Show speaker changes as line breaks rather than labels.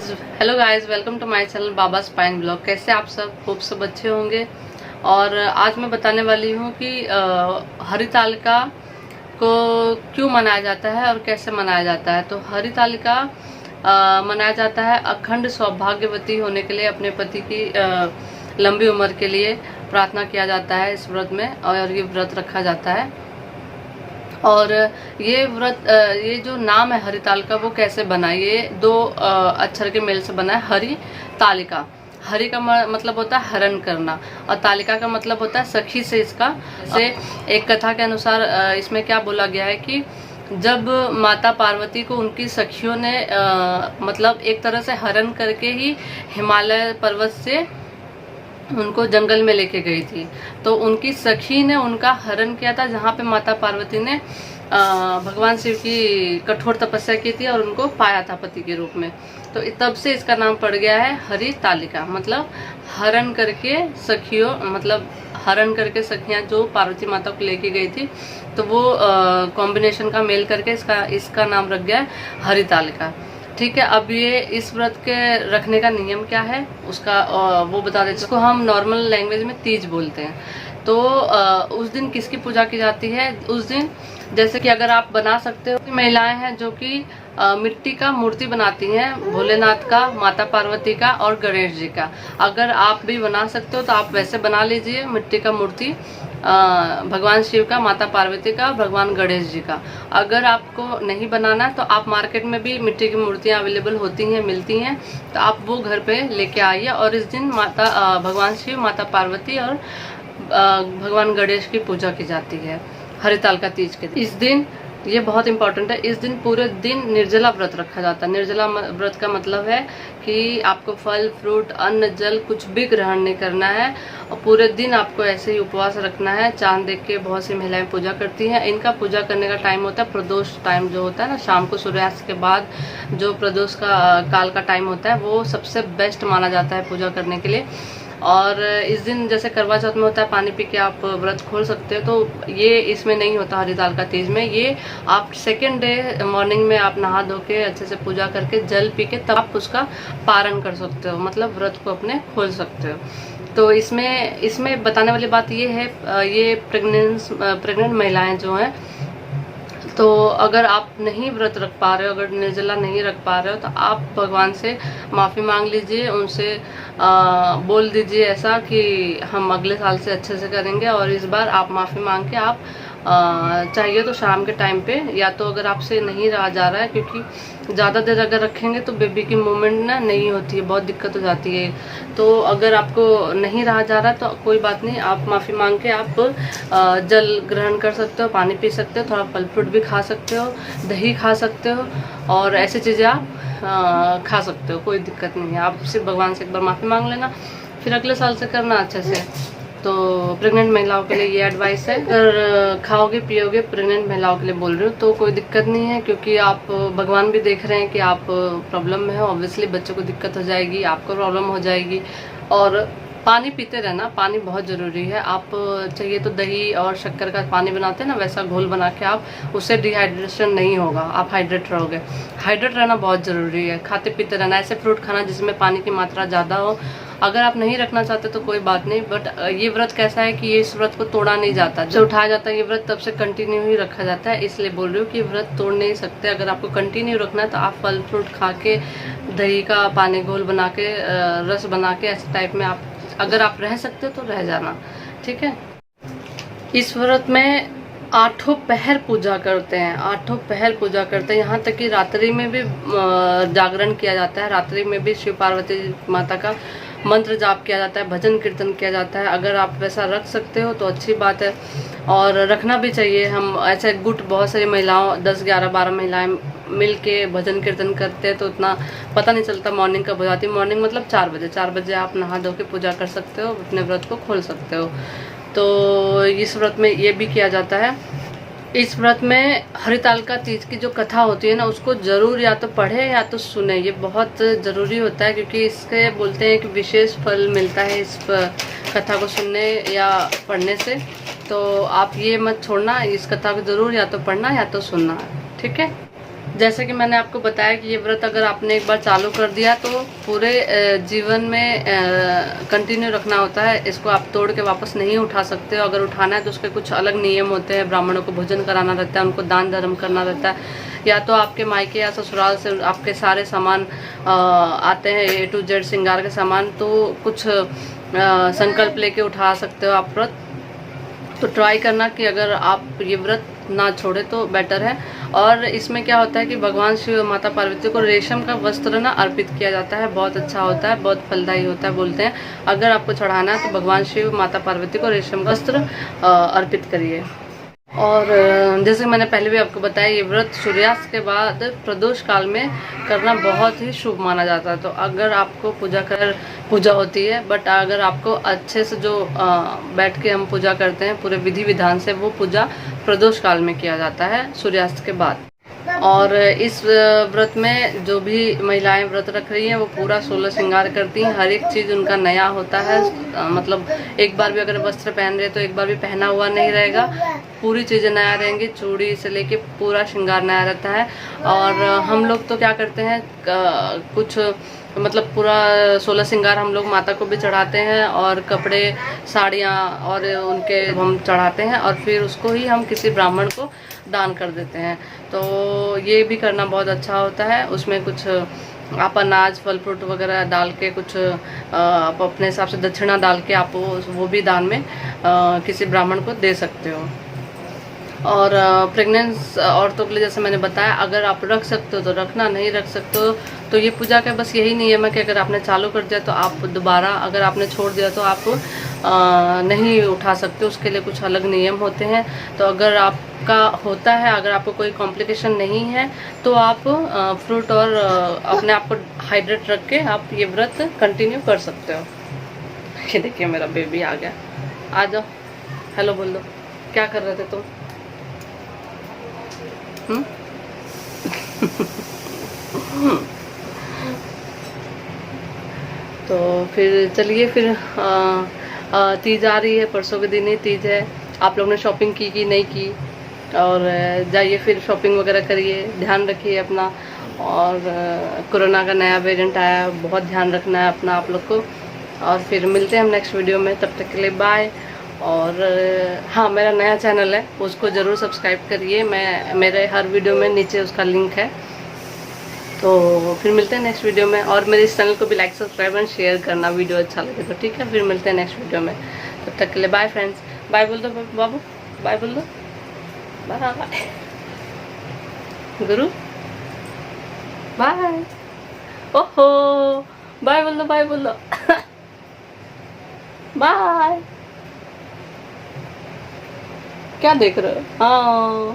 Hello guys, welcome to my channel Baba spine blog. कैसे आप सब? होप सब अच्छे होंगे। और आज मैं बताने वाली हूँ कि हरितालिका को क्यों मनाया जाता है और कैसे मनाया जाता है। तो हरितालिका मनाया जाता है अखंड सौभाग्यवती होने के लिए, अपने पति की लंबी उम्र के लिए प्रार्थना किया जाता है इस व्रत में, और ये व्रत रखा जाता है। और ये व्रत, ये जो नाम है हरितालिका, वो कैसे बना? ये दो अक्षर के मेल से बना है, हरि तालिका। हरि का मतलब होता है हरण करना, और तालिका का मतलब होता है सखी से इसका। से एक कथा के अनुसार इसमें क्या बोला गया है कि जब माता पार्वती को उनकी सखियों ने मतलब एक तरह से हरण करके ही हिमालय पर्वत से उनको जंगल में लेके गई थी, तो उनकी सखी ने उनका हरण किया था, जहाँ पे माता पार्वती ने भगवान शिव की कठोर तपस्या की थी और उनको पाया था पति के रूप में। तो तब से इसका नाम पड़ गया है हरितालिका, मतलब हरण करके सखियों, मतलब हरण करके सखियां जो पार्वती माता को लेके गई थी, तो वो कॉम्बिनेशन का मेल करके इसका नाम रख गया है हरितालिका। ठीक है, अब ये इस व्रत के रखने का नियम क्या है उसका वो बता देते। इसको हम नॉर्मल लैंग्वेज में तीज बोलते हैं। तो उस दिन किसकी पूजा की जाती है? उस दिन जैसे कि अगर आप बना सकते हो, महिलाएं हैं जो कि मिट्टी का मूर्ति बनाती हैं, भोलेनाथ का, माता पार्वती का और गणेश जी का। अगर आप भी बना सकते हो तो आप वैसे बना लीजिए मिट्टी का मूर्ति, भगवान शिव का, माता पार्वती का और भगवान गणेश जी का। अगर आपको नहीं बनाना है तो आप मार्केट में भी मिट्टी की मूर्तियां अवेलेबल होती हैं, मिलती हैं, तो आप वो घर पे लेके आइए। और इस दिन भगवान शिव, माता पार्वती और भगवान गणेश की पूजा की जाती है हरितालिका तीज के दिन। इस दिन ये बहुत इंपॉर्टेंट है, इस दिन पूरे दिन निर्जला व्रत रखा जाता है। निर्जला व्रत का मतलब है कि आपको फल फ्रूट अन्न जल कुछ भी ग्रहण नहीं करना है, और पूरे दिन आपको ऐसे ही उपवास रखना है। चांद देख के बहुत सी महिलाएं पूजा करती हैं। इनका पूजा करने का टाइम होता है प्रदोष टाइम, जो होता है ना शाम को सूर्यास्त के बाद जो प्रदोष का काल का टाइम होता है, वो सबसे बेस्ट माना जाता है पूजा करने के लिए। और इस दिन जैसे करवा चौथ में होता है पानी पी के आप व्रत खोल सकते हो, तो ये इसमें नहीं होता हरितालिका तीज में। ये आप सेकेंड डे मॉर्निंग में आप नहा धो के अच्छे से पूजा करके जल पी के तब आप उसका पारण कर सकते हो, मतलब व्रत को अपने खोल सकते हो। तो इसमें बताने वाली बात ये है, ये प्रेग्नेंट महिलाएं जो हैं, तो अगर आप नहीं व्रत रख पा रहे हो, अगर निर्जला नहीं रख पा रहे हो, तो आप भगवान से माफ़ी मांग लीजिए, उनसे बोल दीजिए ऐसा कि हम अगले साल से अच्छे से करेंगे। और इस बार आप माफ़ी मांग के आप चाहिए तो शाम के टाइम पे, या तो अगर आपसे नहीं रहा जा रहा है, क्योंकि ज़्यादा देर अगर रखेंगे तो बेबी की मूवमेंट ना नहीं होती है, बहुत दिक्कत हो जाती है। तो अगर आपको नहीं रहा जा रहा तो कोई बात नहीं, आप माफ़ी मांग के आप जल ग्रहण कर सकते हो, पानी पी सकते हो, थोड़ा फल फ्रूट भी खा सकते हो, दही खा सकते हो, और ऐसी चीज़ें आप खा सकते हो, कोई दिक्कत नहीं है। आप सिर्फ भगवान से एक बार माफ़ी मांग लेना, फिर अगले साल से करना अच्छे से। तो प्रेग्नेंट महिलाओं के लिए ये एडवाइस है। अगर खाओगे पियोगे, प्रेग्नेंट महिलाओं के लिए बोल रही हूँ, तो कोई दिक्कत नहीं है, क्योंकि आप भगवान भी देख रहे हैं कि आप प्रॉब्लम में हो। ऑब्वियसली बच्चों को दिक्कत हो जाएगी, आपको प्रॉब्लम हो जाएगी। और पानी पीते रहना, पानी बहुत ज़रूरी है। आप चाहिए तो दही और शक्कर का पानी बनाते हैं ना, वैसा घोल बना के आप, उससे डिहाइड्रेशन नहीं होगा, आप हाइड्रेट रहोगे। हाइड्रेट रहना बहुत ज़रूरी है, खाते पीते रहना, ऐसे फ्रूट खाना जिसमें पानी की मात्रा ज़्यादा हो। अगर आप नहीं रखना चाहते तो कोई बात नहीं, बट ये व्रत कैसा है कि ये इस व्रत को तोड़ा नहीं जाता, जब उठाया जाता है ये व्रत तब से कंटिन्यू ही रखा जाता है। इसलिए बोल रही हूँ कि व्रत तोड़ नहीं सकते। अगर आपको कंटिन्यू रखना है तो आप फल फ्रूट खा के, दही का पानी घोल बना के, रस बना के, ऐसे टाइप में आप अगर आप रह सकते हो तो रह जाना, ठीक है। इस व्रत में 8 पहर पूजा करते हैं, 8 पहर पूजा करते हैं। यहाँ तक कि रात्रि में भी जागरण किया जाता है, रात्रि में भी शिव पार्वती माता का मंत्र जाप किया जाता है, भजन कीर्तन किया जाता है। अगर आप वैसा रख सकते हो तो अच्छी बात है, और रखना भी चाहिए। हम ऐसे गुट बहुत सारी महिलाओं, 10, 11, 12 महिलाएं मिल के भजन कीर्तन करते हैं, तो उतना पता नहीं चलता मॉर्निंग कब हो जाती है। मॉर्निंग मतलब 4 बजे आप नहा धो के पूजा कर सकते हो, अपने व्रत को खोल सकते हो। तो इस व्रत में ये भी किया जाता है। इस व्रत में हरितालिका तीज की जो कथा होती है ना, उसको जरूर या तो पढ़े या तो सुने, ये बहुत ज़रूरी होता है, क्योंकि इसके बोलते हैं कि विशेष फल मिलता है इस कथा को सुनने या पढ़ने से। तो आप ये मत छोड़ना, इस कथा को ज़रूर या तो पढ़ना या तो सुनना, ठीक है। जैसे कि मैंने आपको बताया कि ये व्रत अगर आपने एक बार चालू कर दिया तो पूरे जीवन में कंटिन्यू रखना होता है। इसको आप तोड़ के वापस नहीं उठा सकते हो। अगर उठाना है तो उसके कुछ अलग नियम होते हैं। ब्राह्मणों को भोजन कराना रहता है, उनको दान धर्म करना रहता है, या तो आपके मायके या ससुराल से आपके सारे सामान आते हैं, A to Z श्रृंगार के सामान, तो कुछ संकल्प लेके उठा सकते हो आप व्रत। तो ट्राई करना कि अगर आप ये व्रत ना छोड़े तो बेटर है। और इसमें क्या होता है कि भगवान शिव और माता पार्वती को रेशम का वस्त्र ना अर्पित किया जाता है। बहुत अच्छा होता है, बहुत फलदायी होता है। बोलते हैं अगर आपको चढ़ाना है तो भगवान शिव माता पार्वती को रेशम वस्त्र अर्पित करिए। और जैसे मैंने पहले भी आपको बताया, ये व्रत सूर्यास्त के बाद प्रदोष काल में करना बहुत ही शुभ माना जाता है। तो अगर आपको पूजा होती है, बट अगर आपको अच्छे से जो बैठ के हम पूजा करते हैं पूरे विधि विधान से, वो पूजा प्रदोष काल में किया जाता है सूर्यास्त के बाद। और इस व्रत में जो भी महिलाएं व्रत रख रही हैं वो पूरा 16 श्रृंगार करती हैं। हर एक चीज़ उनका नया होता है। मतलब एक बार भी अगर वस्त्र पहन रहे तो एक बार भी पहना हुआ नहीं रहेगा, पूरी चीज़ें नया रहेंगी। चूड़ी से लेके पूरा श्रृंगार नया रहता है। और हम लोग तो क्या करते हैं, कुछ मतलब पूरा 16 श्रृंगार हम लोग माता को भी चढ़ाते हैं, और कपड़े साड़ियाँ और उनके हम चढ़ाते हैं, और फिर उसको ही हम किसी ब्राह्मण को दान कर देते हैं। तो ये भी करना बहुत अच्छा होता है। उसमें कुछ आप अनाज फल फ्रूट वगैरह डाल के, कुछ आप अपने हिसाब से दक्षिणा डाल के आप वो भी दान में किसी ब्राह्मण को दे सकते हो। और प्रेग्नेंट औरतों के लिए जैसे मैंने बताया, अगर आप रख सकते हो तो रखना, नहीं रख सकते हो तो ये पूजा का बस यही नियम है कि अगर आपने चालू कर दिया तो आप दोबारा, अगर आपने छोड़ दिया तो आप नहीं उठा सकते। उसके लिए कुछ अलग नियम होते हैं। तो अगर आपका होता है, अगर आपको कोई कॉम्प्लिकेशन नहीं है तो आप फ्रूट और अपने आप को हाइड्रेट रख के आप ये व्रत कंटिन्यू कर सकते हो। ये देखिए मेरा बेबी आ गया, आ जाओ, हेलो बोल दो। क्या कर रहे थे तुम? तो फिर चलिए, फिर तीज आ रही है, परसों के दिन ही तीज है। आप लोग ने शॉपिंग की कि नहीं की? और जाइए फिर शॉपिंग वगैरह करिए, ध्यान रखिए अपना। और कोरोना का नया वेरिएंट आया है, बहुत ध्यान रखना है अपना आप लोग को। और फिर मिलते हैं हम नेक्स्ट वीडियो में, तब तक के लिए बाय। और हाँ, मेरा नया चैनल है, उसको ज़रूर सब्सक्राइब करिए। मेरे हर वीडियो में नीचे उसका लिंक है। तो फिर मिलते हैं नेक्स्ट वीडियो में। और मेरे इस चैनल को भी लाइक सब्सक्राइब एंड शेयर करना वीडियो अच्छा लगे तो, ठीक है। फिर मिलते हैं नेक्स्ट वीडियो में, तब तक के लिए बाय फ्रेंड्स। बाय बोल दो बाबू, बाय बोल दो, बाय गुरु, बाय। ओहो, बाय बोल दो, बाय बोल दो। बाय। क्या देख रहे हो? हाँ।